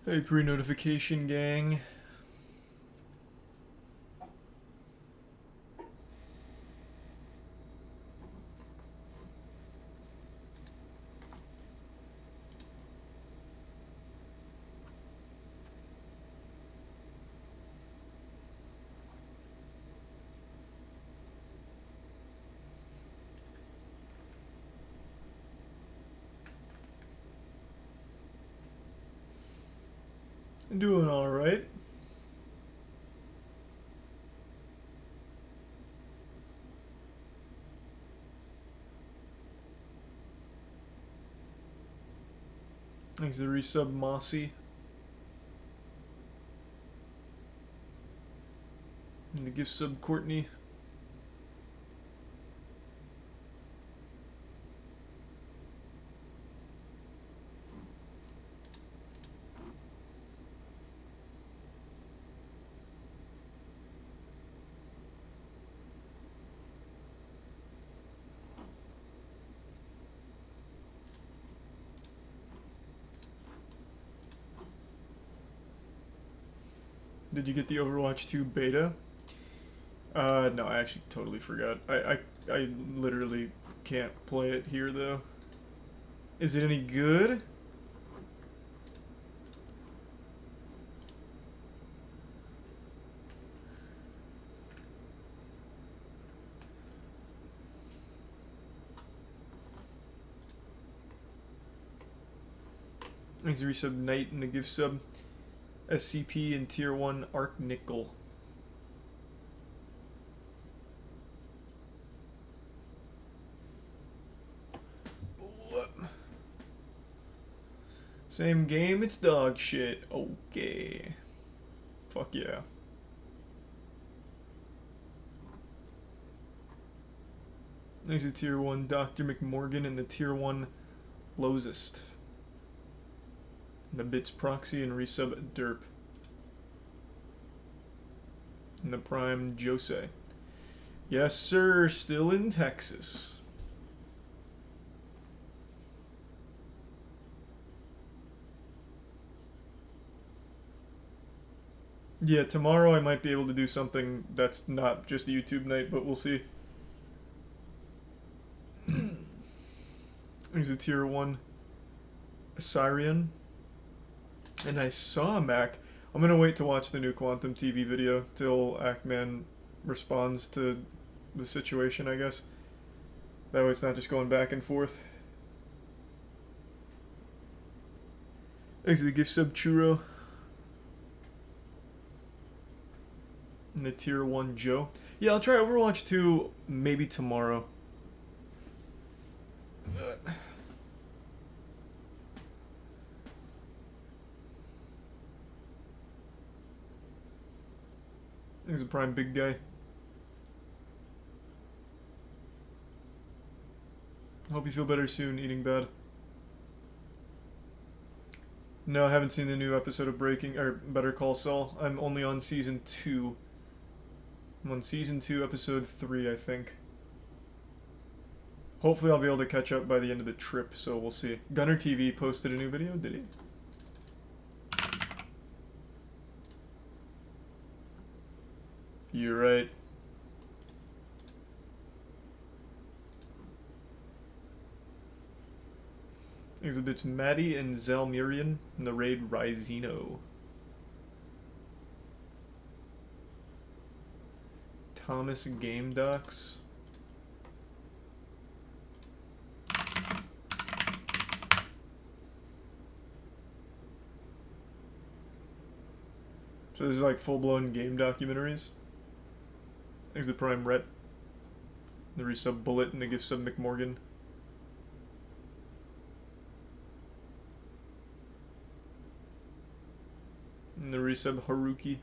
Hey, pre-notification gang. Doing alright. Thanks to resub Mossy. And the gift sub Courtney. Did you get the Overwatch 2 beta? No, I actually totally forgot. I literally can't play it here, though. Is it any good? Thanks to resub Knight and the gift sub. SCP and Tier 1 Arc Nickel. Same game, it's dog shit. Okay. Fuck yeah. There's a Tier 1 Dr. McMorgan and the Tier 1 Lozist. And the Bits Proxy and resub Derp. And the Prime Jose. Yes, sir, still in Texas. Yeah, tomorrow I might be able to do something that's not just a YouTube night, but we'll see. There's a Tier 1 Syrian. And I saw Mac. I'm gonna wait to watch the new Quantum TV video till Actman responds to the situation, I guess. That way it's not just going back and forth. Thanks to the gift sub Churro. And the Tier 1 Joe. Yeah, I'll try Overwatch 2 maybe tomorrow. He's a prime big guy. Hope you feel better soon, eating bad. No, I haven't seen the new episode of Better Call Saul. I'm only on season 2. I'm on season 2, episode 3, I think. Hopefully I'll be able to catch up by the end of the trip, so we'll see. Gunner TV posted a new video, did he? You're right. Exhibits Maddie and Zelmurian in the raid Rizino. Thomas Game Docs. So this is like full-blown game documentaries. There's the Prime Rhett. The resub Bullet and the gift sub McMorgan. And the resub Haruki.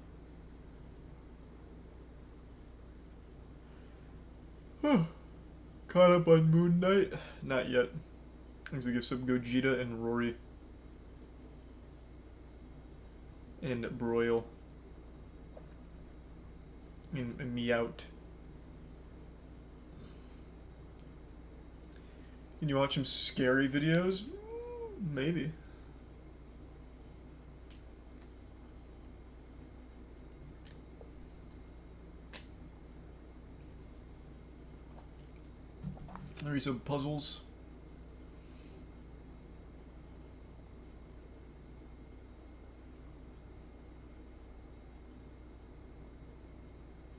Caught up on Moon Knight? Not yet. There's the gift sub Gogeta and Rory. And Broil. And Meowt. Can you watch some scary videos? Maybe. Resub puzzles.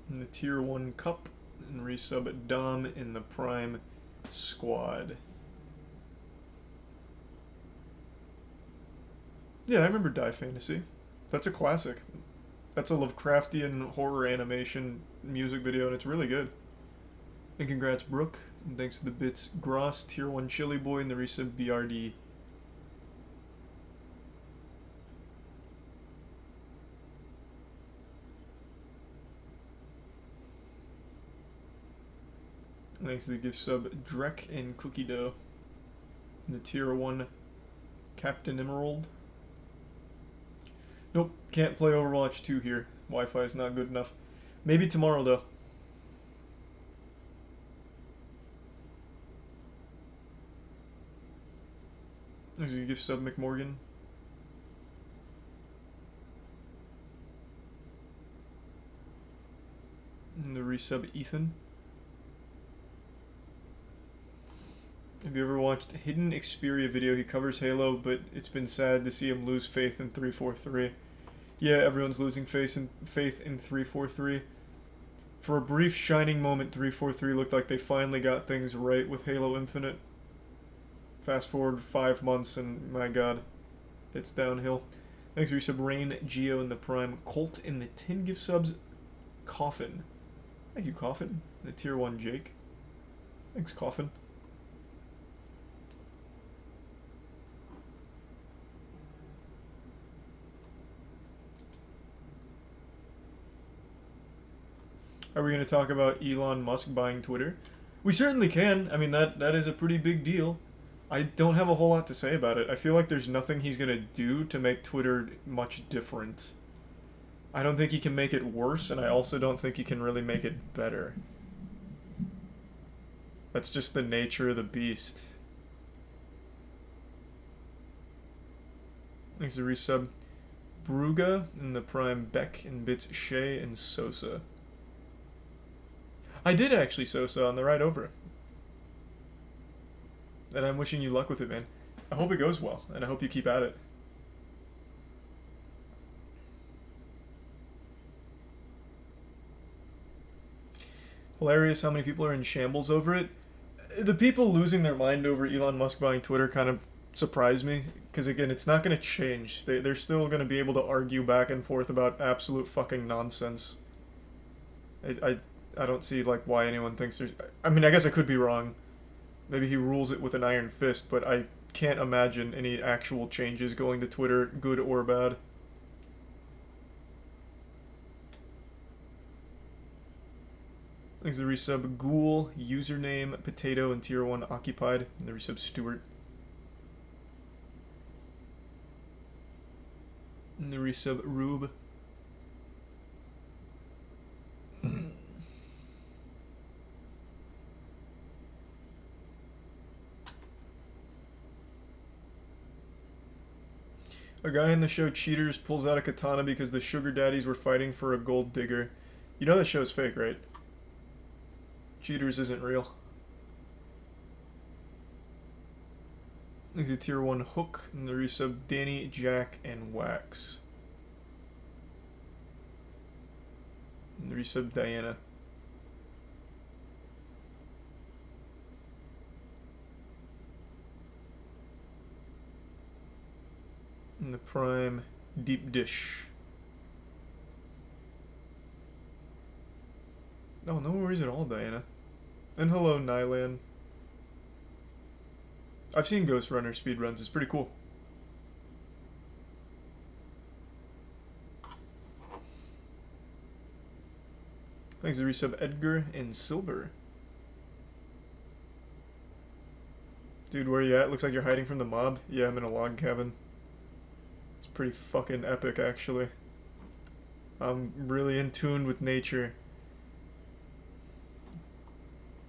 In the tier 1 cup. And resub Dom in the Prime squad. Yeah, I remember Die Fantasy. That's a classic. That's a Lovecraftian horror animation music video, and it's really good. And congrats, Brooke. And thanks to the bits Gross, Tier 1 Chili Boy, and the resub BRD. Thanks to the gift sub Drek and Cookie Dough. And the Tier 1 Captain Emerald. Nope, can't play Overwatch 2 here. Wi-Fi is not good enough. Maybe tomorrow, though. There's a gift sub McMorgan. And the resub Ethan. Have you ever watched Hidden Xperia video? He covers Halo, but it's been sad to see him lose faith in 343. Yeah, everyone's losing faith in 343. For a brief shining moment, 343 looked like they finally got things right with Halo Infinite. Fast forward 5 months and my god, it's downhill. Thanks for your sub, Rain, Geo in the Prime, Colt in the 10 gift subs, Coffin. Thank you, Coffin. The tier 1 Jake. Thanks, Coffin. Are we going to talk about Elon Musk buying Twitter? We certainly can. I mean, that is a pretty big deal. I don't have a whole lot to say about it. I feel like there's nothing he's going to do to make Twitter much different. I don't think he can make it worse, and I also don't think he can really make it better. That's just the nature of the beast. Thanks to resub Bruga in the Prime, Beck and bits Shea and Sosa. I did actually Sosa on the ride over. And I'm wishing you luck with it, man. I hope it goes well, and I hope you keep at it. Hilarious how many people are in shambles over it. The people losing their mind over Elon Musk buying Twitter kind of surprise me, because again, it's not going to change. They're still going to be able to argue back and forth about absolute fucking nonsense. I don't see like why anyone thinks there's... I mean, I guess I could be wrong. Maybe he rules it with an iron fist, but I can't imagine any actual changes going to Twitter, good or bad. Thanks to the resub Ghoul, username Potato, and tier 1 Occupied, and the resub Stewart. And the resub Rube. A guy in the show Cheaters pulls out a katana because the sugar daddies were fighting for a gold digger. You know that show's fake, right? Cheaters isn't real. There's a tier 1 Hook, and the resub Danny, Jack, and Wax. And the resub Diana. And the Prime Deep Dish. Oh, no worries at all, Diana. And hello, Nylan. I've seen Ghost Runner speedruns. It's pretty cool. Thanks to resub Edgar and Silver. Dude, where you at? Looks like you're hiding from the mob. Yeah, I'm in a log cabin. It's pretty fucking epic, actually. I'm really in tune with nature.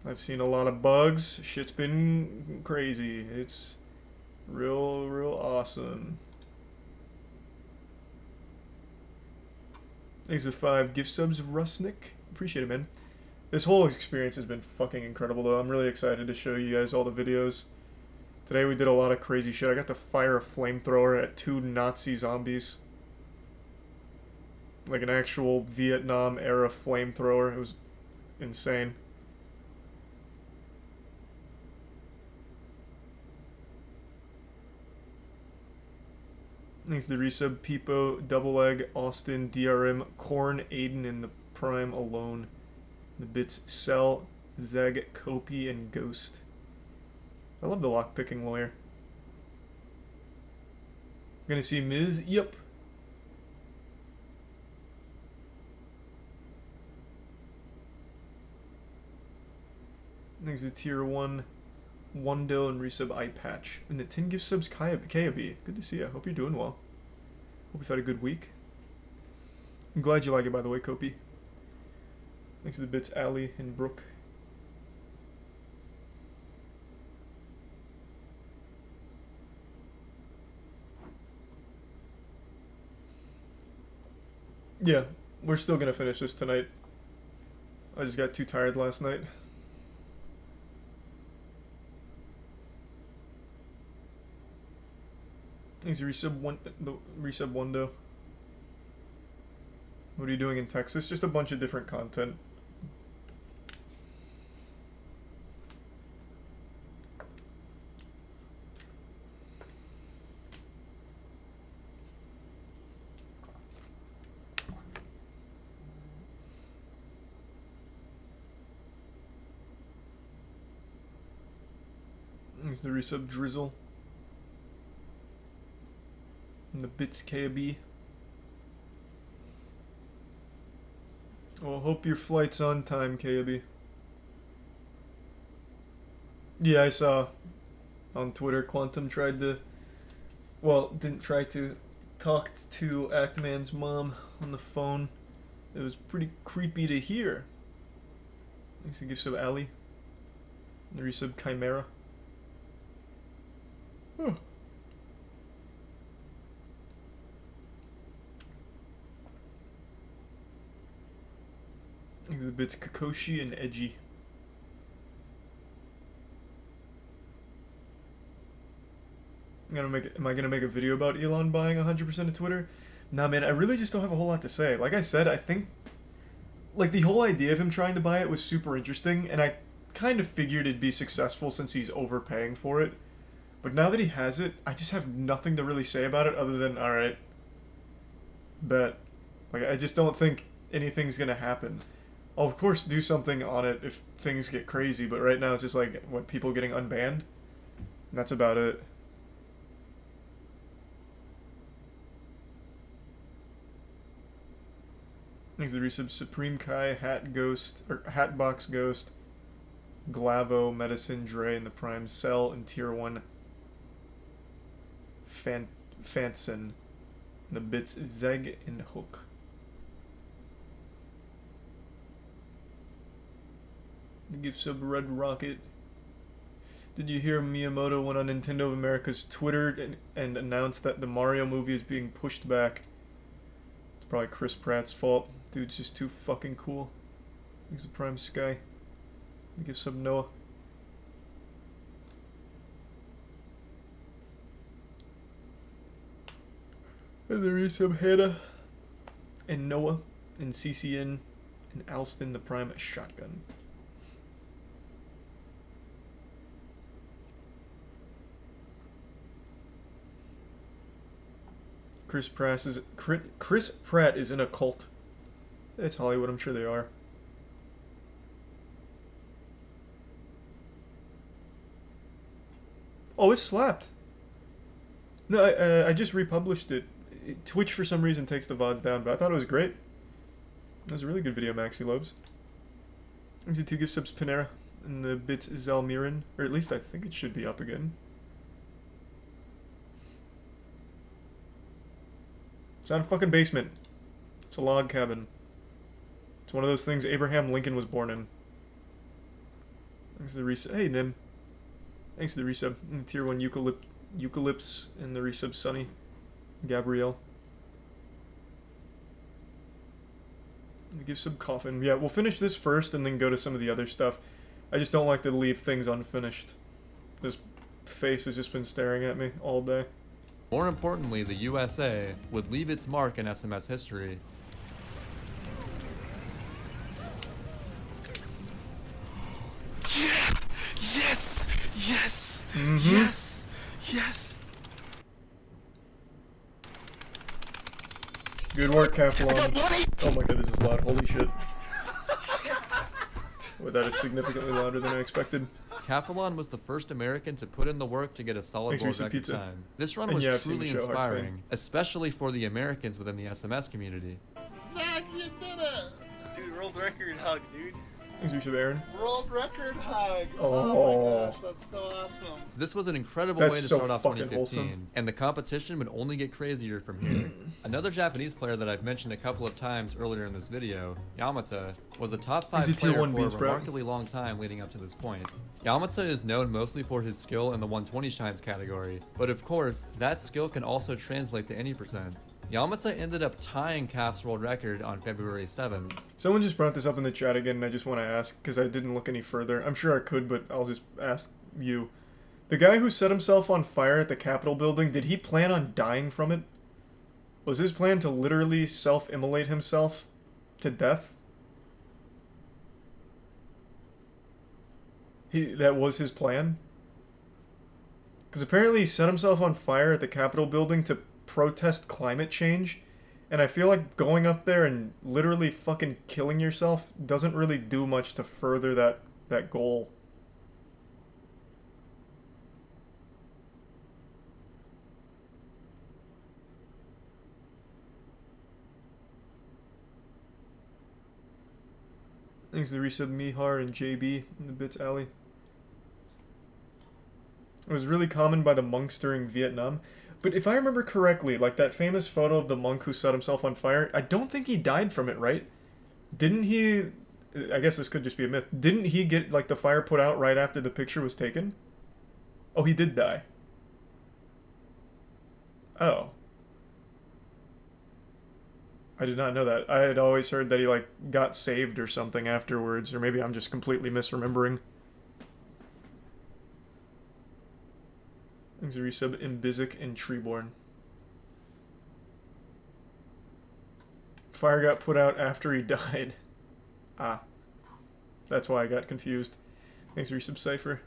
I've seen a lot of bugs. Shit's been crazy. It's real awesome. Thanks to 5 gift subs, Rusnick. Appreciate it, man. This whole experience has been fucking incredible, though. I'm really excited to show you guys all the videos. Today we did a lot of crazy shit. I got to fire a flamethrower at 2 Nazi zombies. Like an actual Vietnam-era flamethrower. It was insane. Thanks to the resub, Peepo, Double Egg, Austin, DRM, Corn, Aiden, and the Prime alone. The bits Cell, Zeg, Kopi, and Ghost. I love the lockpicking lawyer. Gonna see Miz? Yep. Thanks to Tier 1, Wando, and resub Eye Patch. And the 10 gift subs Kayabi. Good to see you. Hope you're doing well. Hope you've had a good week. I'm glad you like it, by the way, Kopi. Thanks to the bits Ali and Brooke. Yeah, we're still gonna finish this tonight. I just got too tired last night. Thanks to resub Wando. What are you doing in Texas? Just a bunch of different content. Thanks to resub Drizzle. And the bits KB. Well, hope your flight's on time, KB. Yeah, I saw on Twitter Quantum tried to, well, didn't try to, talked to Actman's mom on the phone. It was pretty creepy to hear. Thanks to gifts of Ali. And the resub Chimera. Huh. The bits Kakoshi and Edgy. Am I gonna make a video about Elon buying 100% of Twitter? Nah, man, I really just don't have a whole lot to say. Like I said, I think, like, the whole idea of him trying to buy it was super interesting, and I kind of figured it'd be successful since he's overpaying for it. But now that he has it, I just have nothing to really say about it other than, alright, bet. Like, I just don't think anything's gonna happen. I'll of course do something on it if things get crazy, but right now it's just like, what, people getting unbanned? And that's about it. Thanks to the resub Supreme Kai, Hat Ghost, or Hatbox Ghost, Glavo, Medicine, Dre, and the Prime Cell, and Tier 1 Fantson. The bits Zeg and Hook. The gift sub Red Rocket. Did you hear Miyamoto went on Nintendo of America's Twitter and announced that the Mario movie is being pushed back? It's probably Chris Pratt's fault. Dude's just too fucking cool. Thanks to Prime Sky. The gift sub Noah. And the resub Hannah. And Noah. And CCN. And Alston the Prime Shotgun. Chris Pratt is in a cult. It's Hollywood, I'm sure they are. Oh, it slapped. No, I just republished it. Twitch for some reason takes the VODs down, but I thought it was great. That was a really good video, Maxi Lobes. There's the 2 gift subs Panera and the bits Zalmiran, or at least I think it should be up again. It's not a fucking basement. It's a log cabin. It's one of those things Abraham Lincoln was born in. Thanks to the resub. Hey, Nim. Thanks to the resub. And the Tier 1 Eucalypts and the resub Sunny. Gabrielle. Give some coffin. Yeah, we'll finish this first and then go to some of the other stuff. I just don't like to leave things unfinished. This face has just been staring at me all day. More importantly, the USA would leave its mark in SMS history. Yeah! Yes! Yes! Mm-hmm. Yes! Yes! Good work, Keflon. Oh my god, this is loud. Holy shit. Well, that is significantly louder than I expected. Keflon was the first American to put in the work to get a solid world record time. This run was truly inspiring, especially for the Americans within the SMS community. Zach, you did it! Dude, world record hug, dude. Thanks, Aaron. World record hug! Oh My gosh, that's so awesome. This was an incredible way to start off 2015, wholesome. and the competition would only get crazier from here. Another Japanese player that I've mentioned a couple of times earlier in this video, Yamata, was a top 5 player for a remarkably long time leading up to this point. Yamata is known mostly for his skill in the 120 shines category, but of course, that skill can also translate to any percent. Yamata ended up tying Kaf's world record on February 7th. Someone just brought this up in the chat again, and I just want to ask, because I didn't look any further. I'm sure I could, but I'll just ask you. The guy who set himself on fire at the Capitol building, did he plan on dying from it? Was his plan to literally self-immolate himself to death? That was his plan? Because apparently he set himself on fire at the Capitol building to protest climate change, and I feel like going up there and literally fucking killing yourself doesn't really do much to further that goal. Thanks to the resub Mihar and JB in the Bits Alley. It was really common by the monks during Vietnam. But if I remember correctly, like that famous photo of the monk who set himself on fire, I don't think he died from it, right? Didn't he... I guess this could just be a myth. Didn't he get, like, the fire put out right after the picture was taken? Oh, he did die. Oh. I did not know that. I had always heard that he, like, got saved or something afterwards, or maybe I'm just completely misremembering. Thanks to resub Imbizic and Treeborn. Fire got put out after he died. Ah. That's why I got confused. Thanks for resub Cypher.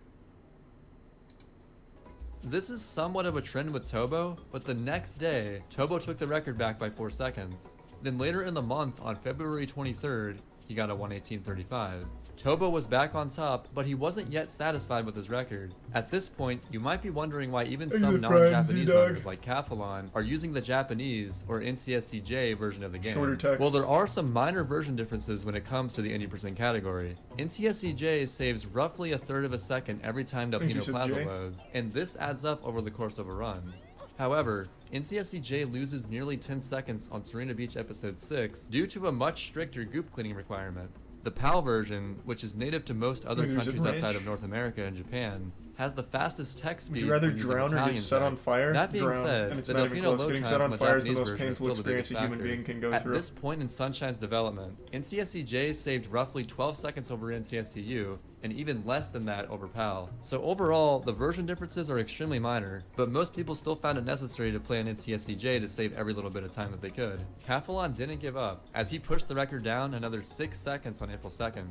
This is somewhat of a trend with Tobo, but the next day, Tobo took the record back by 4 seconds. Then later in the month, on February 23rd, he got a 1:18:35. Tobo was back on top, but he wasn't yet satisfied with his record. At this point, you might be wondering why even some non-Japanese runners like Keflon are using the Japanese or NCSCJ version of the game. Well, there are some minor version differences when it comes to the 80% category. NCSCJ saves roughly 1/3 of a second every time Delfino Plaza loads, and this adds up over the course of a run. However, NCSCJ loses nearly 10 seconds on Serena Beach Episode 6 due to a much stricter goop cleaning requirement. The PAL version, which is native to most other countries outside of North America and Japan, has the fastest tech speed. Would you rather drown or get set on fire? That being said, and it's the not even Delfino close. load Getting times set on on the fire is the Japanese most version is painful still the biggest experience a human factor. being can go At through. this point in Sunshine's development, NCSCJ saved roughly 12 seconds over NCSCU, and even less than that over PAL. So overall, the version differences are extremely minor, but most people still found it necessary to play on NCSCJ to save every little bit of time that they could. Keflon didn't give up, as he pushed the record down another 6 seconds on April 2nd.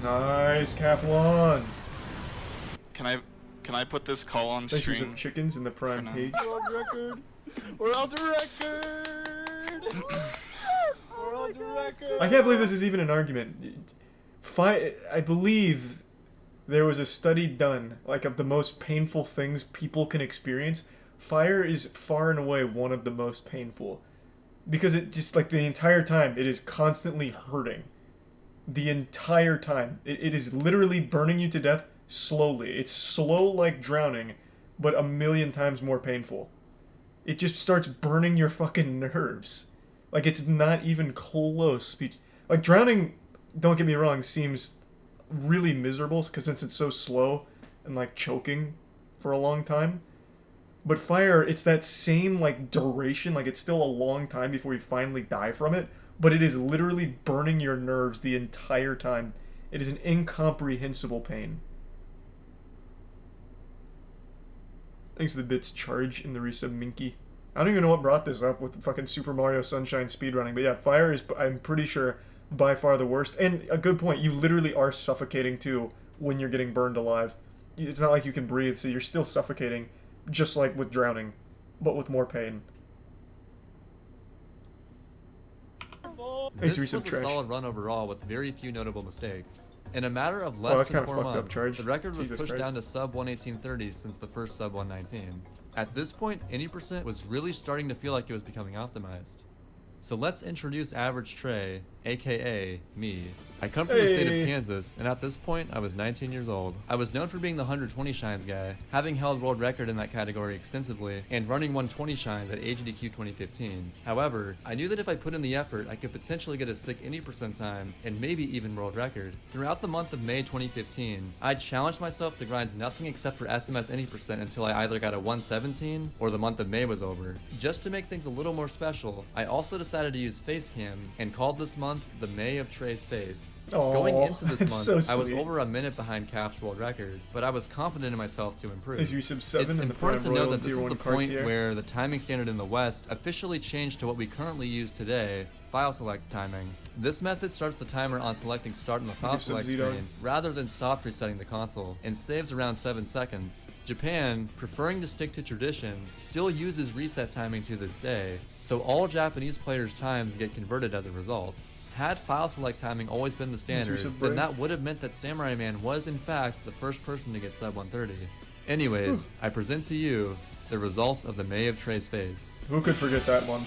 Nice, Keflon. Can I put this call on Thanks for stream? some chickens in the prime page. World record! World record! World record! I can't believe this is even an argument. I believe there was a study done, like, of the most painful things people can experience. Fire is far and away one of the most painful. Because it just, like, the entire time, it is constantly hurting. The entire time. It is literally burning you to death slowly. It's slow like drowning, but a million times more painful. It just starts burning your fucking nerves. Like, it's not even close. Like, drowning, don't get me wrong, seems really miserable, because since it's so slow and, like, choking for a long time. But fire, it's that same, like, duration, like, it's still a long time before you finally die from it, but it is literally burning your nerves the entire time. It is an incomprehensible pain. Thanks to the bits charge in the resub Minky. I don't even know what brought this up with the fucking Super Mario Sunshine speedrunning, but yeah, fire is, I'm pretty sure, by far the worst. And a good point, you literally are suffocating too when you're getting burned alive. It's not like you can breathe, so you're still suffocating, just like with drowning, but with more pain. This Thanks, was a trash. solid run overall with very few notable mistakes. In a matter of less than 4 months, the record was pushed down to sub 118.30 since the first sub 119. At this point, any percent was really starting to feel like it was becoming optimized. So let's introduce Average Trey, aka me. I come from the state of Kansas, and at this point, I was 19 years old. I was known for being the 120 shines guy, having held world record in that category extensively, and running 120 shines at AGDQ 2015. However, I knew that if I put in the effort, I could potentially get a sick any percent time, and maybe even world record. Throughout the month of May 2015, I challenged myself to grind nothing except for SMS any percent until I either got a 117 or the month of May was over. Just to make things a little more special, I also decided to use Facecam and called this month the May of Trey's Face. Aww, going into this month, so I was over a minute behind Cap's world record, but I was confident in myself to improve. It's important to know that this is the point where the timing standard in the West officially changed to what we currently use today, file select timing. This method starts the timer on selecting start on the file select screen, rather than soft resetting the console, and saves around 7 seconds. Japan, preferring to stick to tradition, still uses reset timing to this day, so all Japanese players' times get converted as a result. Had file select timing always been the standard, then that would have meant that Samurai Man was in fact the first person to get sub 130. Anyways, I present to you the results of the May of Trey's Face. Who could forget that one?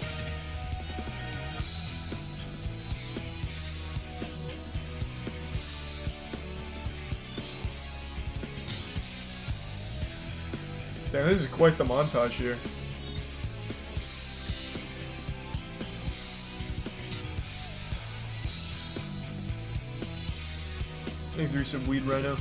Damn, this is quite the montage here. Thanks for some weed rhino.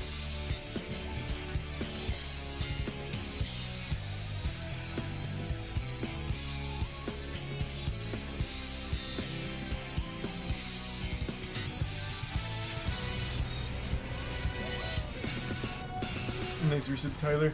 Nice recent Tyler.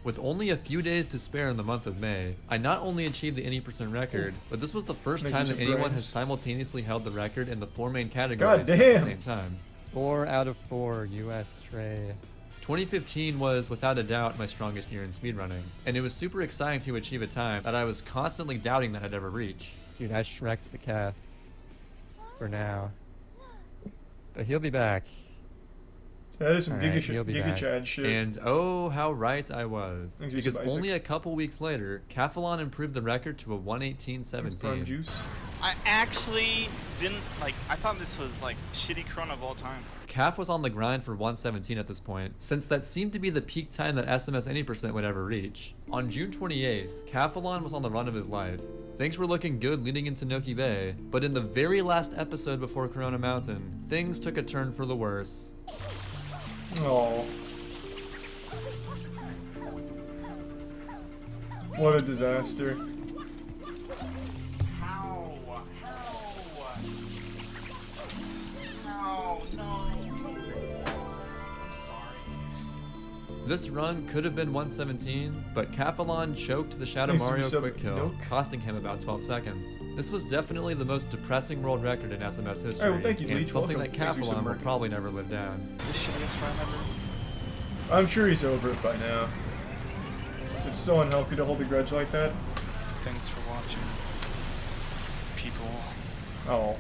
With only a few days to spare in the month of May, I not only achieved the any percent record, but this was the first time that anyone has simultaneously held the record in the 4 main categories at the same time. 4 out of 4 US Trey. 2015 was without a doubt my strongest year in speedrunning, and it was super exciting to achieve a time that I was constantly doubting that I'd ever reach. Dude, I shreked the calf. For now. But he'll be back. That is some Giga Chad shit. And oh, how right I was. Because only a couple weeks later, Cathalon improved the record to a 118.17. I actually didn't, I thought this was, shitty Chrono of all time. Caf was on the grind for 117 at this point, since that seemed to be the peak time that SMS any percent would ever reach. On June 28th, Cathalon was on the run of his life. Things were looking good leading into Noki Bay, but in the very last episode before Corona Mountain, things took a turn for the worse. Oh. What a disaster. How? No. I'm sorry. This run could have been 117, but Cathalon choked the Shadow Mario quick kill, costing him about 12 seconds. This was definitely the most depressing world record in SMS history, and something that Cathalon will probably never live down. The shittiest run ever. I'm sure he's over it by now. It's so unhealthy to hold a grudge like that. Thanks for watching, people. Oh.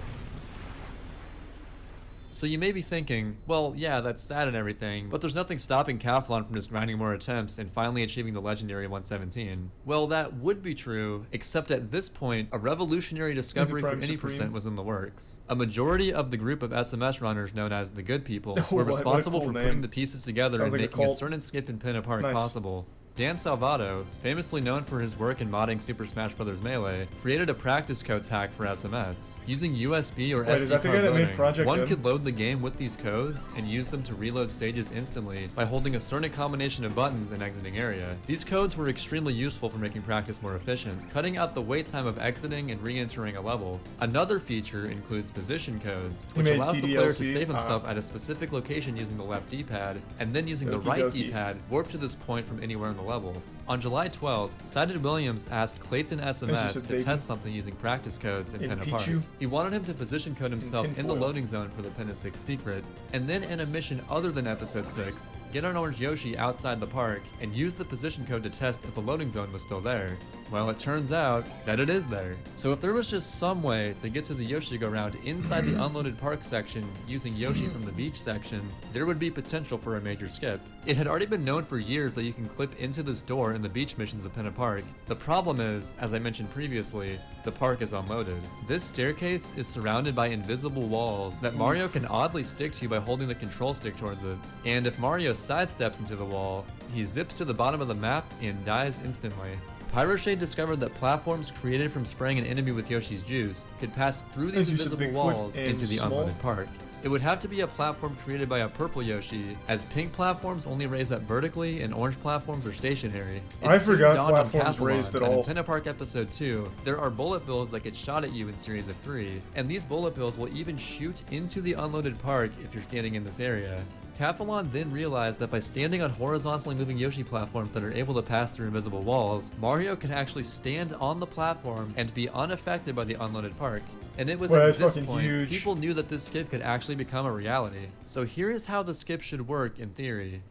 So you may be thinking, well, yeah, that's sad and everything, but there's nothing stopping Cathalon from just grinding more attempts and finally achieving the legendary 117. Well, that would be true, except at this point, a revolutionary discovery for any percent was in the works. A majority of the group of SMS runners known as the Good People were responsible for putting the pieces together and making a certain skip and pin apart possible. Dan Salvato, famously known for his work in modding Super Smash Bros. Melee, created a practice codes hack for SMS. Using USB or Wait, is SD that the guy card that made loading, Project one M? could load the game with these codes and use them to reload stages instantly by holding a certain combination of buttons and exiting area. These codes were extremely useful for making practice more efficient, cutting out the wait time of exiting and re-entering a level. Another feature includes position codes, which made allows the player to DDLC? save himself at a specific location using the left D-pad, and then using the right Okie dokie. D-pad warp to this point from anywhere in the level. On July 12th, Sided Williams asked Clayton SMS said to baby. test something using practice codes in Pinna Park. Pichu. He wanted him to position code himself in the tinfoil. loading zone for the Pinna 6 secret, and then in a mission other than episode 6, get an orange Yoshi outside the park and use the position code to test if the loading zone was still there. Well, it turns out that it is there. So if there was just some way to get to the Yoshi go-round inside the unloaded park section using Yoshi from the beach section, there would be potential for a major skip. It had already been known for years that you can clip into this door in the beach missions of Pinna Park. The problem is, as I mentioned previously, the park is unloaded. This staircase is surrounded by invisible walls that Mario can oddly stick to by holding the control stick towards it. And if Mario sidesteps into the wall, he zips to the bottom of the map and dies instantly. Pyroshade discovered that platforms created from spraying an enemy with Yoshi's juice could pass through these As you said, invisible Bigfoot walls and into the small. unloaded park. It would have to be a platform created by a purple Yoshi, as pink platforms only raise up vertically and orange platforms are stationary. It I soon forgot dawned on platforms Capilon raised at that all. In Pinna Park Episode 2, there are bullet bills that get shot at you in series of 3, and these bullet bills will even shoot into the unloaded park if you're standing in this area. Capilon then realized that by standing on horizontally moving Yoshi platforms that are able to pass through invisible walls, Mario can actually stand on the platform and be unaffected by the unloaded park. And it was Well, at that's this fucking point huge. people knew that this skip could actually become a reality. So here is how the skip should work in theory.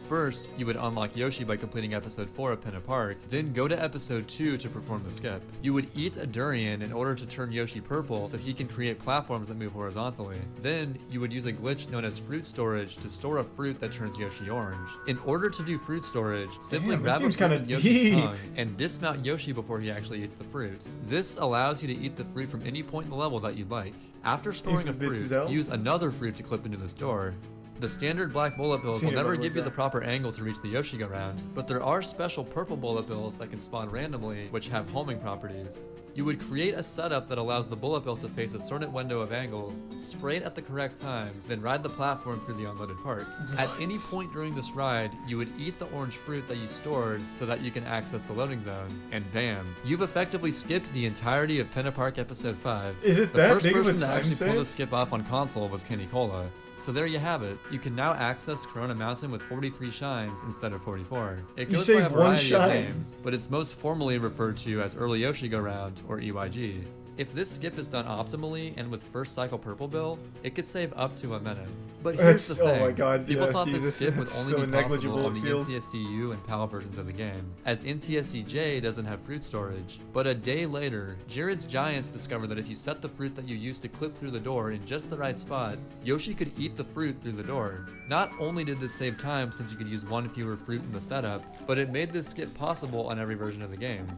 First, you would unlock Yoshi by completing episode 4 of Pinna Park, then go to episode 2 to perform the skip. You would eat a durian in order to turn Yoshi purple so he can create platforms that move horizontally. Then, you would use a glitch known as fruit storage to store a fruit that turns Yoshi orange. In order to do fruit storage, simply Damn, that grab a seems fruit kinda with Yoshi's deep. tongue and dismount Yoshi before he actually eats the fruit. This allows you to eat the fruit from any point in the level that you'd like. After storing a Use the bits fruit, out. use another fruit to clip into this door. The standard black bullet bills will Seen it never on give you the WhatsApp. proper angle to reach the Yoshi go-round, but there are special purple bullet bills that can spawn randomly, which have homing properties. You would create a setup that allows the bullet bill to face a certain window of angles, spray it at the correct time, then ride the platform through the unloaded park. At any point during this ride, you would eat the orange fruit that you stored so that you can access the loading zone, and bam, you've effectively skipped the entirety of Pinna Park Episode 5. Is it The that first big of a person to time actually pull save? the skip off on console was Kenny Cola. So there you have it. You can now access Corona Mountain with 43 shines instead of 44. It You goes by a save one variety of shine. names, but it's most formally referred to as Early Yoshi Go Round, or EYG. If this skip is done optimally and with first cycle purple bill, it could save up to a minute. But here's the That's- thing. oh my God, People yeah, thought Jesus, this skip would it's only so be negligible, possible on it the feels. NTSC-U and PAL versions of the game, as NTSC-J doesn't have fruit storage. But a day later, Jared's Giants discovered that if you set the fruit that you used to clip through the door in just the right spot, Yoshi could eat the fruit through the door. Not only did this save time since you could use one fewer fruit in the setup, but it made this skip possible on every version of the game.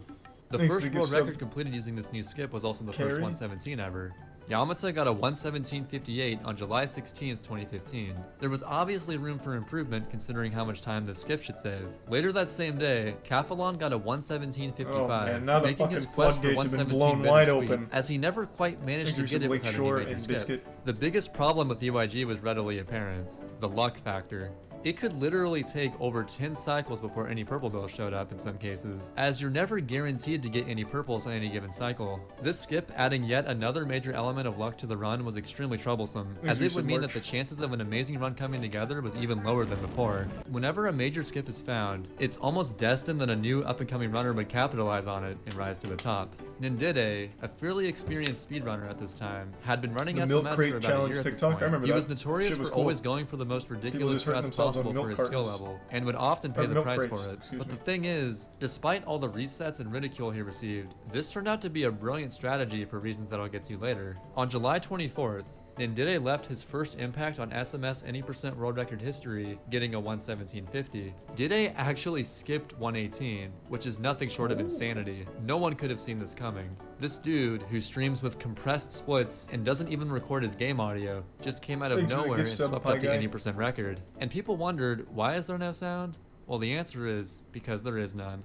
The Thanks first to world give record sub- completed using this new skip was also the Carry? first 117 ever. Yamata got a 117.58 on July 16th, 2015. There was obviously room for improvement considering how much time this skip should save. Later that same day, Capilon got a 117.55, Oh, man, now the making his fucking quest for floodgates have been 117 blown wide bittersweet, open. as he never quite managed to Thanks get to it Lake without Shore any major and skip. Biscuit. The biggest problem with UIG was readily apparent: the luck factor. It could literally take over 10 cycles before any purple bill showed up in some cases, as you're never guaranteed to get any purples on any given cycle. This skip adding yet another major element of luck to the run was extremely troublesome, as it would mean that the chances of an amazing run coming together was even lower than before. Whenever a major skip is found, it's almost destined that a new up-and-coming runner would capitalize on it and rise to the top. Nindide, a fairly experienced speedrunner at this time, had been running The milk SMS crate for about a challenge year at this TikTok, I point. remember He that. was notorious Shit was for cool. always going for the most ridiculous just hurt routes themselves on possible for milk his skill cartons. level, and would often pay Or the milk price crates, for it. excuse But me. the thing is, despite all the resets and ridicule he received, this turned out to be a brilliant strategy for reasons that I'll get to later. On July 24th, Then Dide left his first impact on SMS any percent world record history, getting a 117.50. Dide actually skipped 118, which is nothing short of insanity. No one could have seen this coming. This dude, who streams with compressed splits and doesn't even record his game audio, just came out of Thanks for the nowhere and gift sub, swept Pie up the Guy. 80% record. And people wondered, why is there no sound? Well, the answer is, because there is none.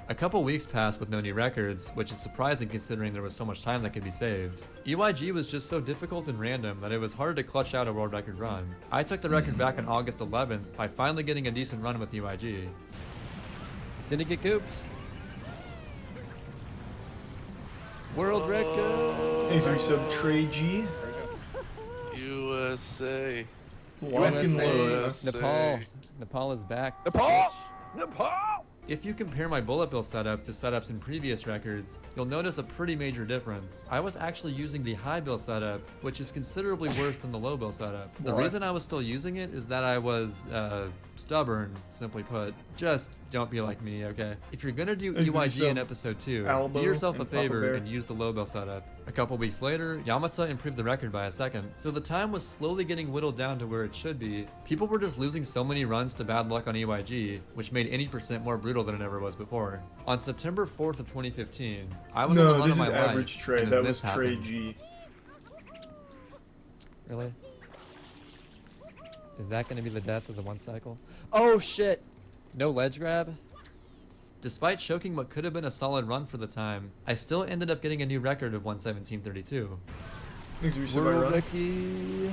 A couple weeks passed with no new records, which is surprising considering there was so much time that could be saved. EYG was just so difficult and random that it was hard to clutch out a world record run. I took the record back on August 11th by finally getting a decent run with EYG. Didn't get cooped. World record. Thanks for sub Trey G. USA. Lock and load. USA. Nepal is back. Nepal. If you compare my bullet bill setup to setups in previous records, you'll notice a pretty major difference. I was actually using the high bill setup, which is considerably worse than the low bill setup. The Why? reason I was still using it is that I was, stubborn, simply put. Just don't be like me, okay? If you're gonna do Thanks to EYG in yourself, episode 2, Albo do yourself a and Papa favor Bear. and use the low bill setup. A couple weeks later, Yamata improved the record by a second, so the time was slowly getting whittled down to where it should be. People were just losing so many runs to bad luck on EYG, which made any percent more brutal than it ever was before. On September 4th of 2015, I was on the No, run this of is my average life, Trey. and then That was this Trey happened. G. Really? Is that gonna be the death of the one cycle? Oh shit! No ledge grab? Despite choking what could have been a solid run for the time, I still ended up getting a new record of 117.32. Thanks for sub World Run. record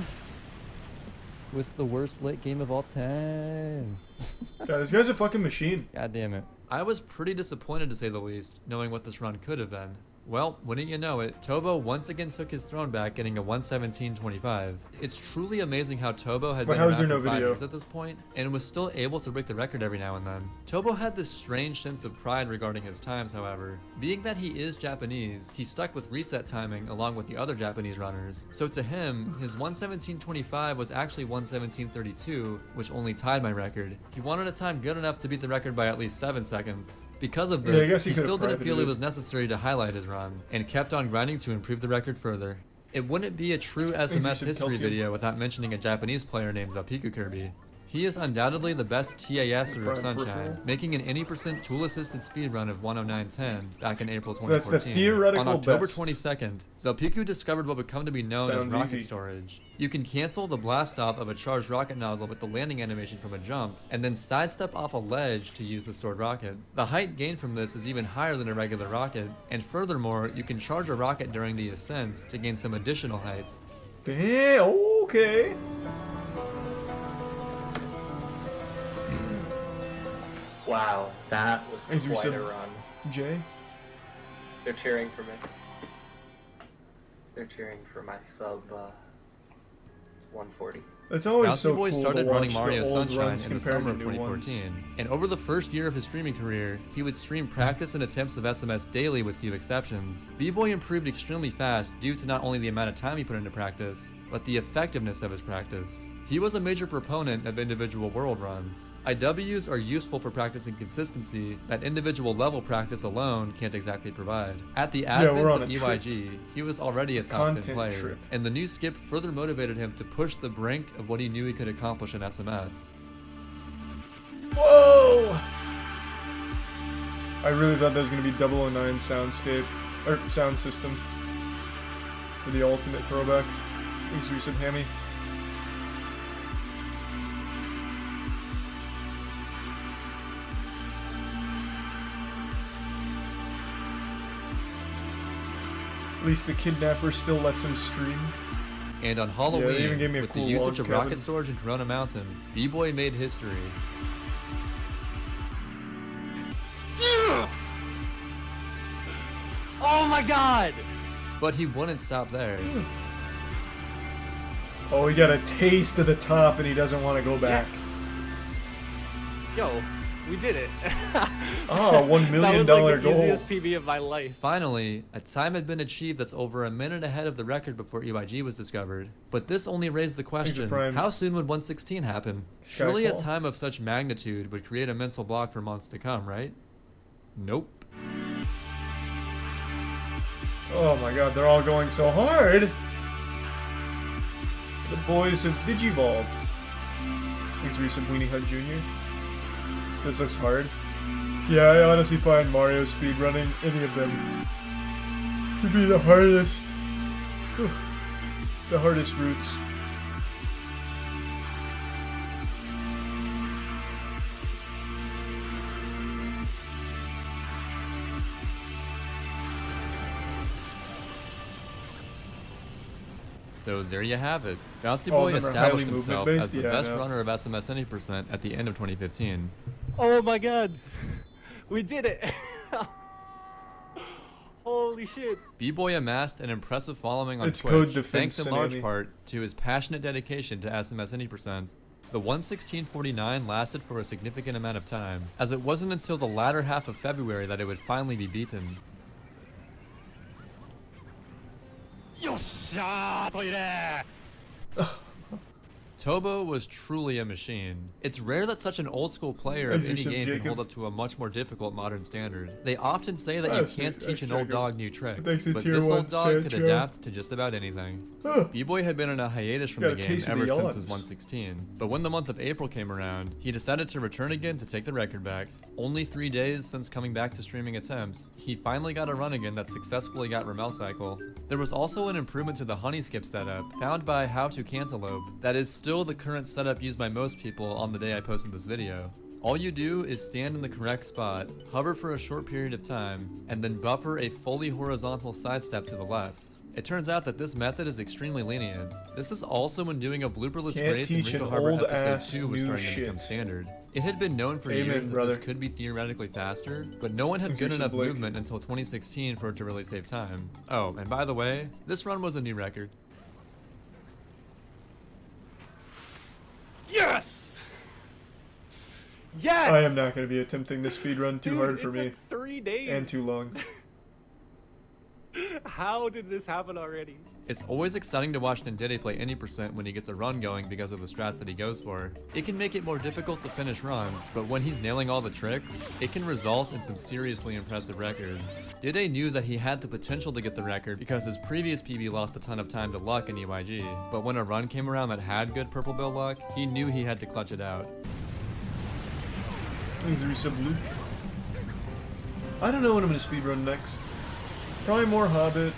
with the worst late game of all time. God, this guy's a fucking machine. God damn it. I was pretty disappointed to say the least, knowing what this run could have been. Well, wouldn't you know it, Tobo once again took his throne back, getting a 117.25. It's truly amazing how Tobo had But been how is around there for no 5 video? years at this point, and was still able to break the record every now and then. Tobo had this strange sense of pride regarding his times, however. Being that he is Japanese, he stuck with reset timing along with the other Japanese runners. So to him, his 117.25 was actually 117.32, which only tied my record. He wanted a time good enough to beat the record by at least 7 seconds. Because of Yeah, I this, guess he he could've still didn't feel it privated was necessary to highlight his run, and kept on grinding to improve the record further. It wouldn't be a true SMS some history calcium. video without mentioning a Japanese player named Zelpiku Kirby. He is undoubtedly the best TASer Prime of Sunshine, peripheral. making an any percent tool-assisted speed run of 109.10 back in April So that's 2014. the theoretical On October best. 22nd, Zelpiku discovered what would come to be known as Sounds rocket easy. storage. You can cancel the blast off of a charged rocket nozzle with the landing animation from a jump, and then sidestep off a ledge to use the stored rocket. The height gained from this is even higher than a regular rocket, and furthermore, you can charge a rocket during the ascent to gain some additional height. Damn, okay. Wow, that was Thanks for quite a sub- run. Jay? They're cheering for me. They're cheering for my sub 140. It's always Bouncy so Boy cool started to running watch Mario the old Sunshine runs in the compared summer to of new ones. 2014, and over the first year of his streaming career, he would stream practice and attempts of SMS daily with few exceptions. B-Boy improved extremely fast due to not only the amount of time he put into practice, but the effectiveness of his practice. He was a major proponent of individual world runs. IWs are useful for practicing consistency that individual level practice alone can't exactly provide. At the we're advent on of a trip. EYG, he was already a top 10 Content player, trip. and the new skip further motivated him to push the brink of what he knew he could accomplish in SMS. Whoa! I really thought that was going to be 009 soundscape, or sound system, for the ultimate throwback. Thanks for your sub, Hammy. At least the kidnapper still lets him stream. And on Halloween, they even gave me a with cool the usage log of cabin. rocket storage in Corona Mountain, B-Boy made history. Oh my god! But he wouldn't stop there. Oh, he got a taste of the top and he doesn't want to go back. Yo, we did it. Ah, $1 million That was like the goal. easiest PB of my life. Finally, a time had been achieved that's over a minute ahead of the record before EYG was discovered. But this only raised the question, Prime. how soon would 116 happen? Surely a Skyfall. time of such magnitude would create a mental block for months to come, right? Nope. Oh my god, they're all going so hard. The boys have Digivolved. Thanks, recent Weenie Hut Jr. This looks hard. Yeah, I honestly find Mario speedrunning any of them to be the hardest. The hardest routes. So there you have it. Bouncy All Boy of them are established highly himself movement-based? as the Yeah, best no. runner of SMS any percent at the end of 2015. Oh my god. We did it. Holy shit. B-Boy amassed an impressive following on It's code Twitch, defense, thanks in large Tsunami. part to his passionate dedication to SMS any percent. The 116.49 lasted for a significant amount of time, as it wasn't until the latter half of February that it would finally be beaten. Tobo was truly a machine. It's rare that such an old school player of As you any said, game can Jacob. hold up to a much more difficult modern standard. They often say that you That's can't it, teach that's an old Jacob. dog new tricks, Thanks to but Tier this 1 old dog could Sancho. adapt to just about anything. Huh. B-Boy had been on a hiatus from Got the a game case of ever the since his odds. 116, but when the month of April came around, he decided to return again to take the record back. Only 3 days since coming back to streaming attempts, he finally got a run again that successfully got Ramel Cycle. There was also an improvement to the honey skip setup, found by How to Cantaloupe, that is still the current setup used by most people on the day I posted this video. All you do is stand in the correct spot, hover for a short period of time, and then buffer a fully horizontal sidestep to the left. It turns out that this method is extremely lenient. This is also when doing a blooperless Can't race in teach Rico an Harbor old episode ass 2 was new starting to become shit. standard. It had been known for Amen, years that brother. this could be theoretically faster, but no one had Thanks, good Richard enough Blake. movement until 2016 for it to really save time. Oh, and by the way, this run was a new record. Yes! Yes! I am not going to be attempting this speedrun. Too Dude, hard for it me. took 3 days. And too long. How did this happen already? It's always exciting to watch Nindide play any percent when he gets a run going because of the strats that he goes for. It can make it more difficult to finish runs, but when he's nailing all the tricks, it can result in some seriously impressive records. Dide knew that he had the potential to get the record because his previous PB lost a ton of time to luck in EYG, but when a run came around that had good purple bill luck, he knew he had to clutch it out. Thanks, resub Luke. I don't know what I'm going to speedrun next. Probably more Hobbit.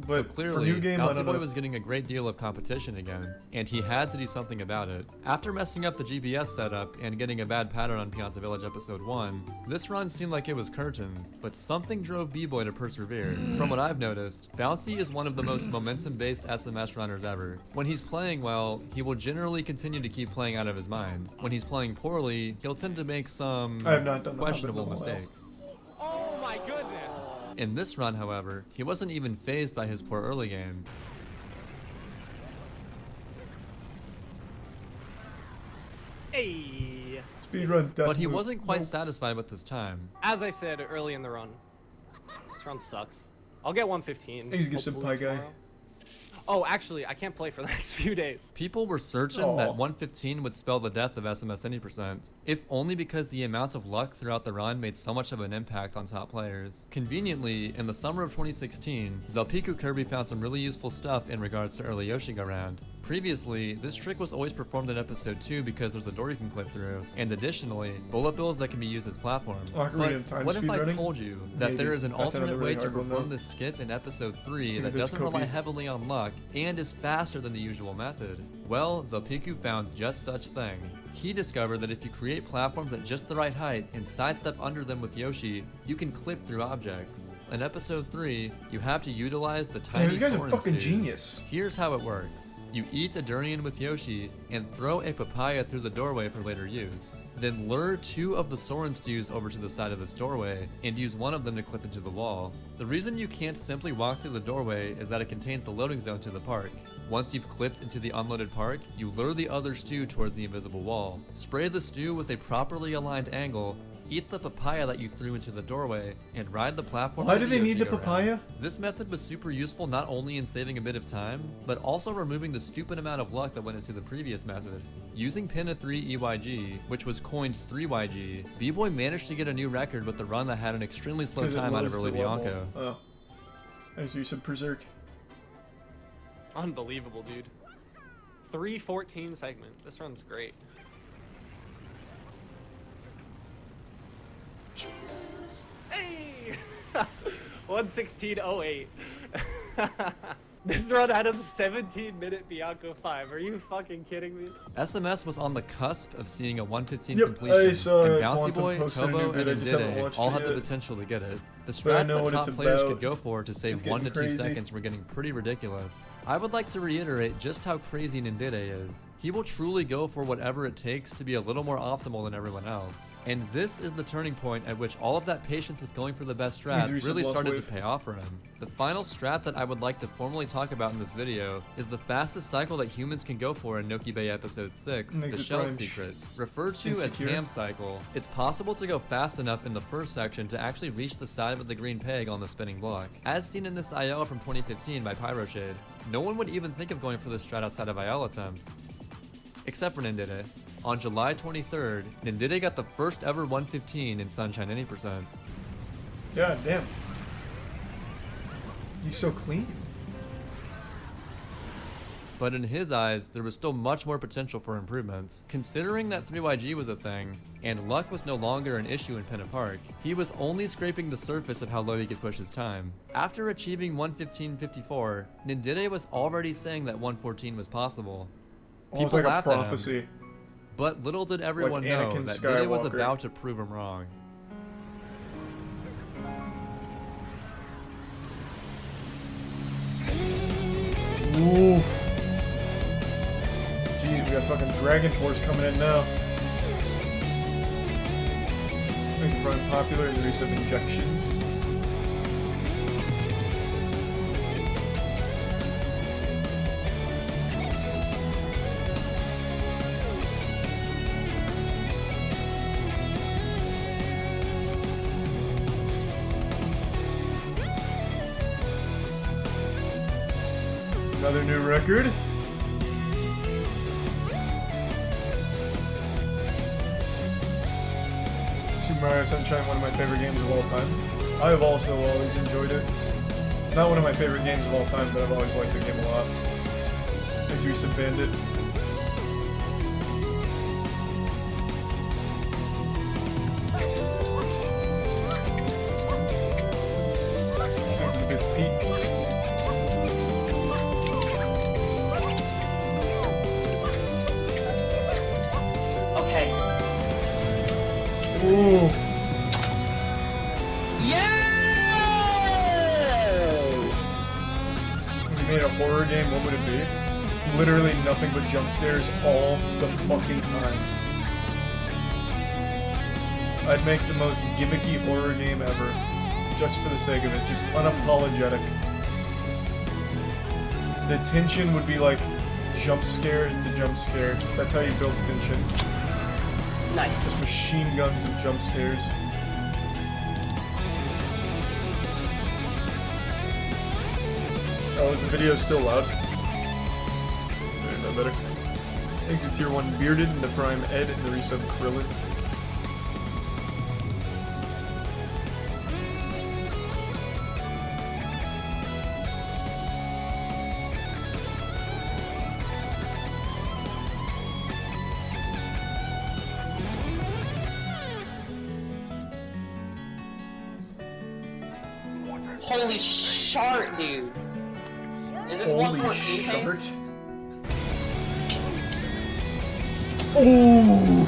But So for clearly, new game, I Bouncy don't Boy know. was getting a great deal of competition again, and he had to do something about it. After messing up the GPS setup and getting a bad pattern on Pianta Village Episode 1, this run seemed like it was curtains, but something drove B-Boy to persevere. From what I've noticed, Bouncy is one of the most momentum-based SMS runners ever. When he's playing well, he will generally continue to keep playing out of his mind. When he's playing poorly, he'll tend to make some I have not done the Hobbit questionable in a while. mistakes. Oh my goodness! In this run, however, he wasn't even fazed by his poor early game. Hey! Speedrun death But he loop. wasn't quite Nope. satisfied with this time. As I said early in the run, this run sucks. I'll get 115. Thanks, Gibson hopefully Pie Guy. tomorrow. Oh, actually, I can't play for the next few days. People were certain Aw. that 115 would spell the death of SMS any percent, if only because the amount of luck throughout the run made so much of an impact on top players. Conveniently, in the summer of 2016, Zelpiku Kirby found some really useful stuff in regards to early Yoshi Go Round. Previously, this trick was always performed in episode 2 because there's a door you can clip through, and additionally, bullet bills that can be used as platforms. Ocarina of Time What if I speedrunning? told you that Maybe. there is an That's another alternate way really to hard one, perform though. this skip in episode 3 that Maybe it's doesn't rely Kobe. heavily on luck and is faster than the usual method? Well, Zelpiku found just such thing. He discovered that if you create platforms at just the right height and sidestep under them with Yoshi, you can clip through objects. In episode 3, you have to utilize the tiny this guy's a Soren fucking stews. genius. Here's how it works. You eat a durian with Yoshi and throw a papaya through the doorway for later use. Then lure 2 of the Soren stews over to the side of this doorway and use one of them to clip into the wall. The reason you can't simply walk through the doorway is that it contains the loading zone to the park. Once you've clipped into the unloaded park, you lure the other stew towards the invisible wall. Spray the stew with a properly aligned angle, eat the papaya that you threw into the doorway, and ride the platform. Why to do they need Yoshi the Go Round. papaya? This method was super useful not only in saving a bit of time, but also removing the stupid amount of luck that went into the previous method. Using pin of 3 EYG, which was coined 3YG, B-Boy managed to get a new record with the run that had an extremely slow 'Cause it time out of lows early the level. Bianco. Oh. As you said, Berserk. Unbelievable, dude. 3:14 segment. This run's great. Hey! 1:16:08. This run had a 17-minute Bianco 5. Are you fucking kidding me? SMS was on the cusp of seeing a 115 Yep, completion, I saw and Quantum Bouncy Boy, posted a new Tobo, vid, I and just haven't Ndide watched all it had the yet. potential to get it. The But I strats know that what top it's players about. could go for to save It's 1 to getting 2 crazy. seconds were getting pretty ridiculous. I would like to reiterate just how crazy Ndide is. He will truly go for whatever it takes to be a little more optimal than everyone else. And this is the turning point at which all of that patience with going for the best strats Easy really reset, started to lost wave. pay off for him. The final strat that I would like to formally talk about in this video is the fastest cycle that humans can go for in Noki Bay Episode 6, Makes the it Shell prime Secret. Referred to as insecure. Ham Cycle, it's possible to go fast enough in the first section to actually reach the side of the green peg on the spinning block. As seen in this IL from 2015 by Pyroshade, no one would even think of going for this strat outside of IL attempts. Except for Ndide. On July 23rd, Ndide got the first ever 115 in Sunshine Any percent. God damn. He's so clean. But in his eyes, there was still much more potential for improvement. Considering that 3YG was a thing, and luck was no longer an issue in Pennant Park, he was only scraping the surface of how low he could push his time. After achieving 115.54, Ndide was already saying that 114 was possible. Almost like a laughed at him, prophecy. but little did everyone know Anakin that Ndide was Skywalker. about to prove him wrong. Oof. Gee, we got fucking Dragon Force coming in now. Makes it probably popular in the use of injections. Another new record. Super Mario Sunshine, one of my favorite games of all time. I have also always enjoyed it. Not one of my favorite games of all time, but I've always liked the game a lot. Thanks, Recent Bandit. Thanks to the bits, Pete. Okay. Ooh. If you made a horror game, what would it be? Literally nothing but jump scares all the fucking time. I'd make the most gimmicky horror game ever. Just for the sake of it. Just unapologetic. The tension would be like jump scare to jump scare. That's how you build tension. Nice. Just machine guns of jump scares. Oh, is the video still loud? There, no better. Thanks to Tier 1 Bearded and the Prime Ed and the resub Krillin. Holy shart, dude. Is this Holy 114 pace? shit. Ooh.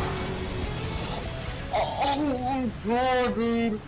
Oh my god, dude.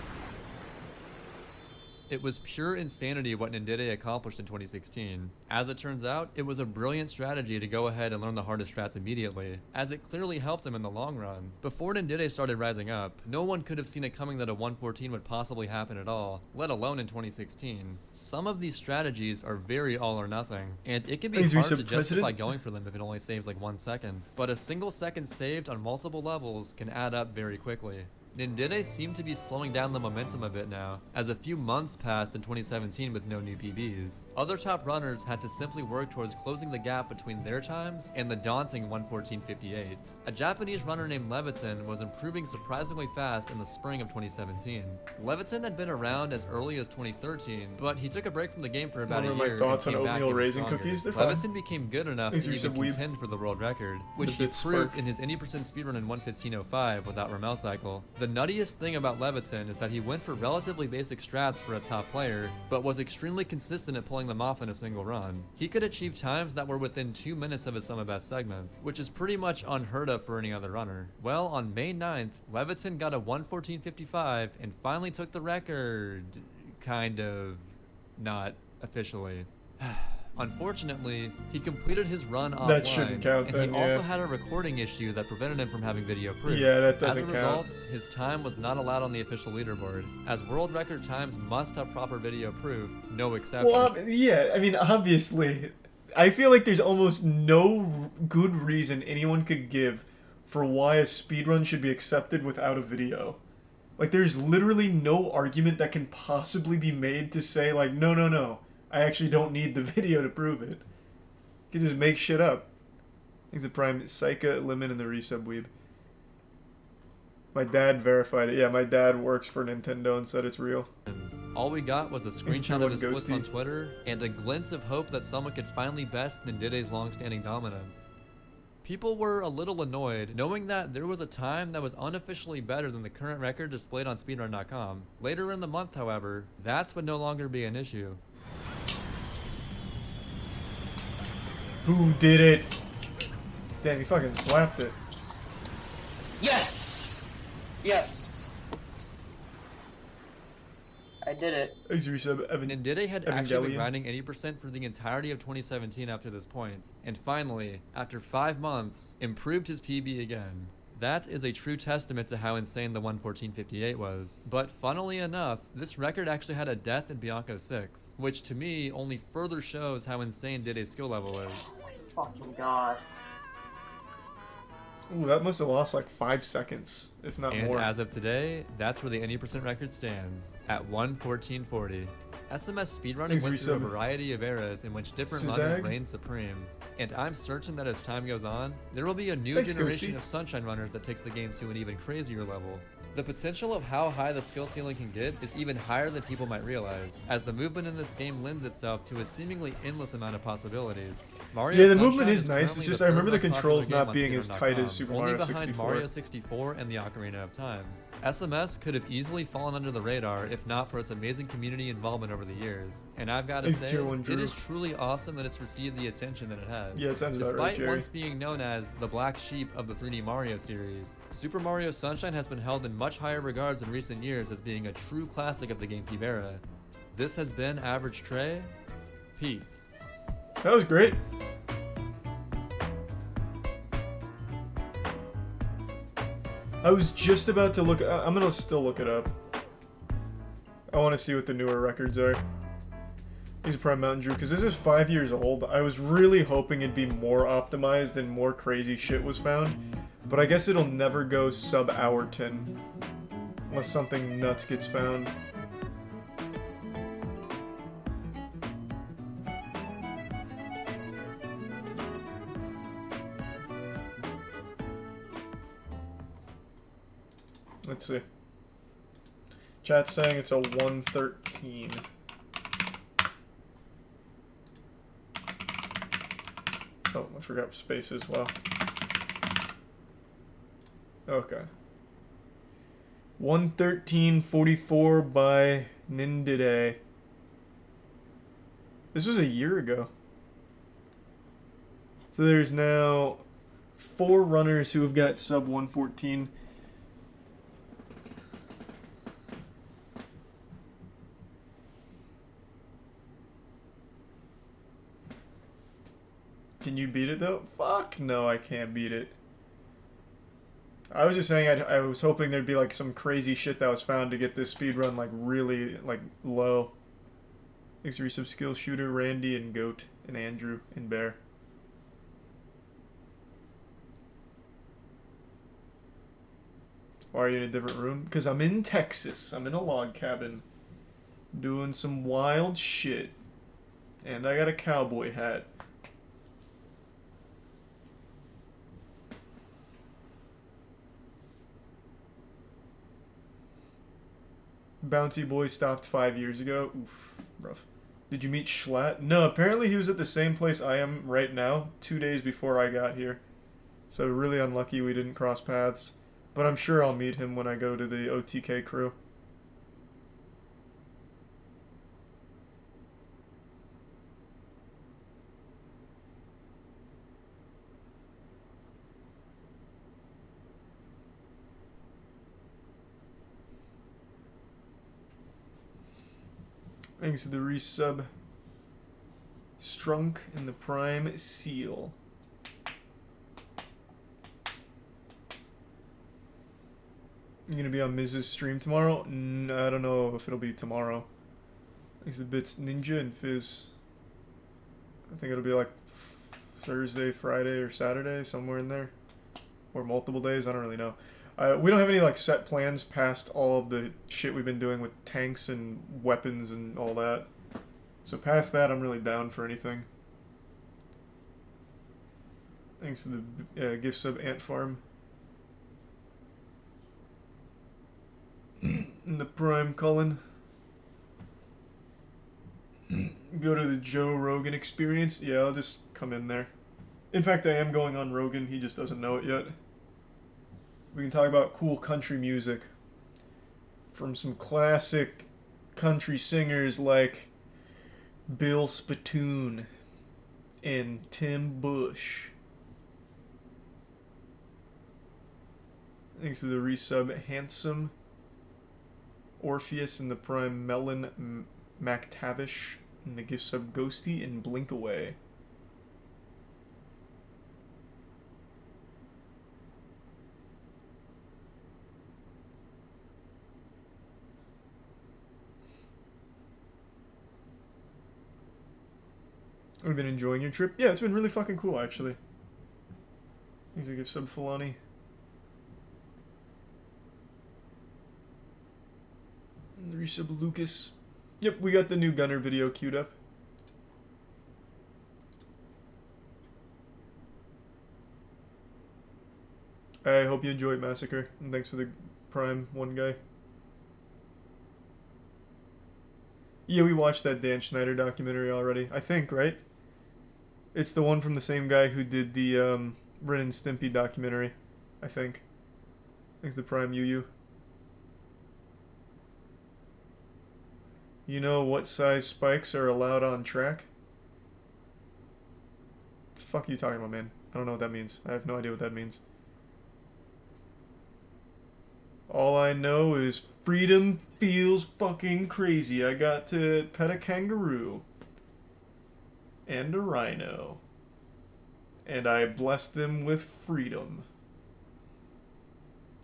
It was pure insanity what Ndide accomplished in 2016. As it turns out, it was a brilliant strategy to go ahead and learn the hardest strats immediately, as it clearly helped him in the long run. Before Ndide started rising up, no one could have seen it coming that a 114 would possibly happen at all, let alone in 2016. Some of these strategies are very all or nothing, and it can be Thanks, hard to Recent justify President. going for them if it only saves like 1 second. But a single second saved on multiple levels can add up very quickly. Nindide seemed to be slowing down the momentum a bit now, as a few months passed in 2017 with no new PBs. Other top runners had to simply work towards closing the gap between their times and the daunting 1:14.58. A Japanese runner named Leviton was improving surprisingly fast in the spring of 2017. Leviton had been around as early as 2013, but he took a break from the game for about a Remember year. my thoughts and on came back oatmeal even raisin stronger. cookies? They're fine. Leviton became good enough These to are even some weeb. contend for the world record, which The he bit proved spark. in his 80% speedrun in 1:15.05 without Ramel cycle. The nuttiest thing about Leviton is that he went for relatively basic strats for a top player, but was extremely consistent at pulling them off in a single run. He could achieve times that were within 2 minutes of his sum of best segments, which is pretty much unheard of for any other runner. Well, on May 9th, Leviton got a 1:14.55 and finally took the record. Kind of. Not officially. Unfortunately, he completed his run offline, That shouldn't count and then, he also yeah. had a recording issue that prevented him from having video proof. Yeah, that As doesn't a count. result, his time was not allowed on the official leaderboard, as world record times must have proper video proof, no exception. Well, yeah, I mean, obviously, I feel like there's almost no good reason anyone could give for why a speedrun should be accepted without a video. Like, there's literally no argument that can possibly be made to say, like, no, I actually don't need the video to prove it. You can just make shit up. He's the prime Psycha, Lemon, and the Resub Weeb. My dad verified it. Yeah, my dad works for Nintendo and said it's real. All we got was a screenshot of his Ghosty. splits on Twitter and a glint of hope that someone could finally best Nindide's long-standing dominance. People were a little annoyed, knowing that there was a time that was unofficially better than the current record displayed on speedrun.com. Later in the month, however, that would no longer be an issue. Who did it? Damn, he fucking slapped it. Yes! Yes. I did it. Thanks, Resub. Evan. Nindide had actually been Evangelion. grinding 80% for the entirety of 2017 up to this point, and finally, after 5 months, improved his PB again. That is a true testament to how insane the 1:14.58 was. But funnily enough, this record actually had a death in Bianco 6, which to me only further shows how insane Dide's skill level is. Fucking god. Ooh, that must have lost like 5 seconds, if not And more. as of today, that's where the 80% record stands, at 1:14.40. SMS speedrunning Thanks, went through a Resub. variety of eras in which different Zizag. runners reigned supreme. And I'm certain that as time goes on, there will be a new Thanks, generation Ghosty. of Sunshine runners that takes the game to an even crazier level. The potential of how high the skill ceiling can get is even higher than people might realize, as the movement in this game lends itself to a seemingly endless amount of possibilities. Mario Yeah, the Sunshine movement is nice, currently it's just the I remember third the most popular controls game not on being as tight as speedrun.com, Super only Mario behind 64. Mario 64 and the Ocarina of Time. SMS could have easily fallen under the radar if not for its amazing community involvement over the years. And I've got to It's say, tier 1 it Drew. is truly awesome that it's received the attention that it has. Yeah, it sounds about right, Despite Jerry. once being known as the black sheep of the 3D Mario series, Super Mario Sunshine has been held in much higher regards in recent years as being a true classic of the GameCube era. This has been Average Trey. Peace. That was great. I was just about to look. I'm gonna still look it up. I want to see what the newer records are. These are Prime Mountain Drew, because this is 5 years old. I was really hoping it'd be more optimized and more crazy shit was found. But I guess it'll never go sub hour 10. Unless something nuts gets found. Let's see. Chat's saying it's a 113. Oh, I forgot spaces. Wow. Okay. 113.44 by Nindide. This was a year ago. So there's now 4 runners who have got sub 114. Can you beat it though? Fuck no, I can't beat it. I was just saying I was hoping there'd be like some crazy shit that was found to get this speedrun like really like low. Thanks for resub skill shooter, Randy and Goat and Andrew and Bear. Why are you in a different room? Because I'm in Texas. I'm in a log cabin. Doing some wild shit. And I got a cowboy hat. Bouncy Boy stopped 5 years ago. Oof, rough. Did you meet Schlatt? No, apparently he was at the same place I am right now, 2 days before I got here. So really unlucky we didn't cross paths. But I'm sure I'll meet him when I go to the OTK crew. Thanks to the resub. Strunk in the Prime Seal. You gonna be on Miz's stream tomorrow? I don't know if it'll be tomorrow. Thanks to Bits Ninja and Fizz. I think it'll be like Thursday, Friday, or Saturday, somewhere in there. Or multiple days, I don't really know. We don't have any like set plans past all of the shit we've been doing with tanks and weapons and all that. So past that, I'm really down for anything. Thanks to the gift sub Ant Farm. In the Prime Cullen. Go to the Joe Rogan Experience. Yeah, I'll just come in there. In fact, I am going on Rogan. He just doesn't know it yet. We can talk about cool country music from some classic country singers like Bill Spittoon and Tim Bush. Thanks to the resub Handsome, Orpheus and the Prime Melon MacTavish, and the gift sub Ghosty and Blink Away. I've been enjoying your trip. Yeah, it's been really fucking cool, actually. Thanks a gift sub Fulani. And the resub Lucas. Yep, we got the new Gunner video queued up. I hope you enjoyed Massacre, and thanks to the Prime one guy. Yeah, we watched that Dan Schneider documentary already, I think, right? It's the one from the same guy who did the Ren and Stimpy documentary, I think. Thanks to Prime UU. You know what size spikes are allowed on track? The fuck are you talking about, man? I don't know what that means. I have no idea what that means. All I know is freedom feels fucking crazy. I got to pet a kangaroo. And a rhino. And I blessed them with freedom.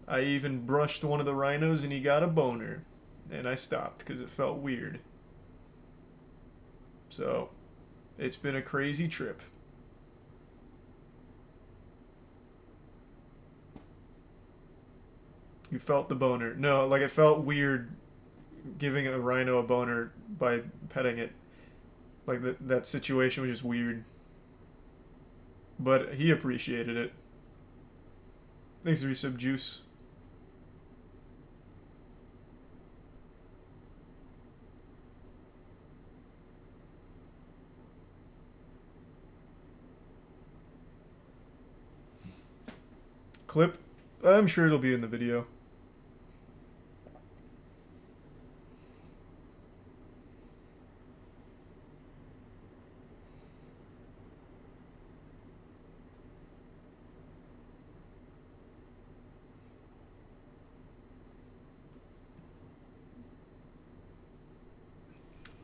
I even brushed one of the rhinos and he got a boner. And I stopped because it felt weird. So, it's been a crazy trip. You felt the boner. No, like it felt weird giving a rhino a boner by petting it. Like that situation was just weird. But he appreciated it. Thanks for resub Juice. Clip? I'm sure it'll be in the video.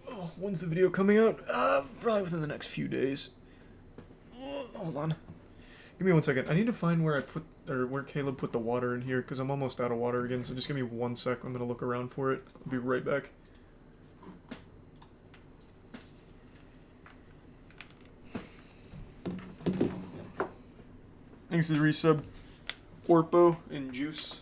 Oh, when's the video coming out? Probably within the next few days. Oh, hold on. Give me 1 second. I need to find where I put, or where Caleb put the water in here, because I'm almost out of water again, so just give me 1 sec. I'm going to look around for it. I'll be right back. Thanks to the resub, Orpo and Juice.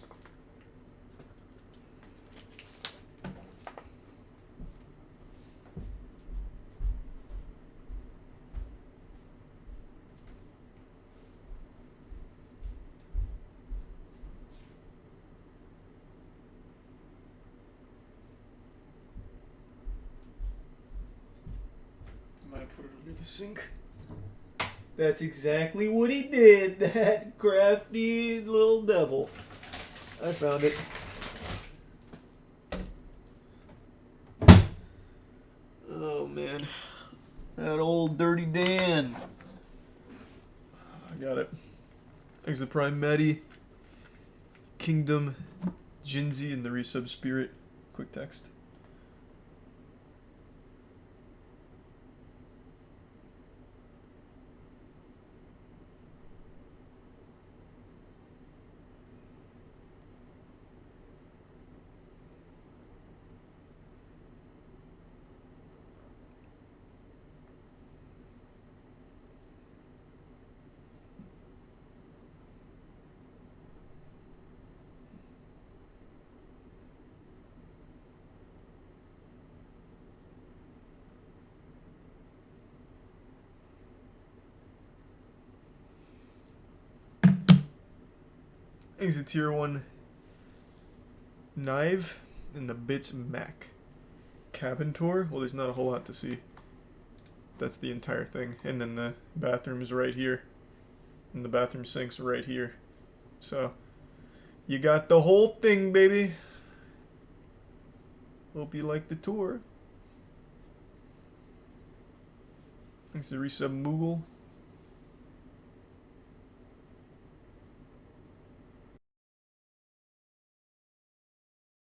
under the sink. That's exactly what he did, that crafty little devil. I found it. Oh man. That old Dirty Dan. I got it. Exit Prime Maddie. Kingdom. Jinzi and the Resub Spirit. Quick text. Exit Tier 1 Knife and the Bits Mac. Cabin tour? Well, there's not a whole lot to see. That's the entire thing. And then the bathroom's right here. And the bathroom sink's right here. So, you got the whole thing, baby. Hope you like the tour. Thanks to Resub Moogle.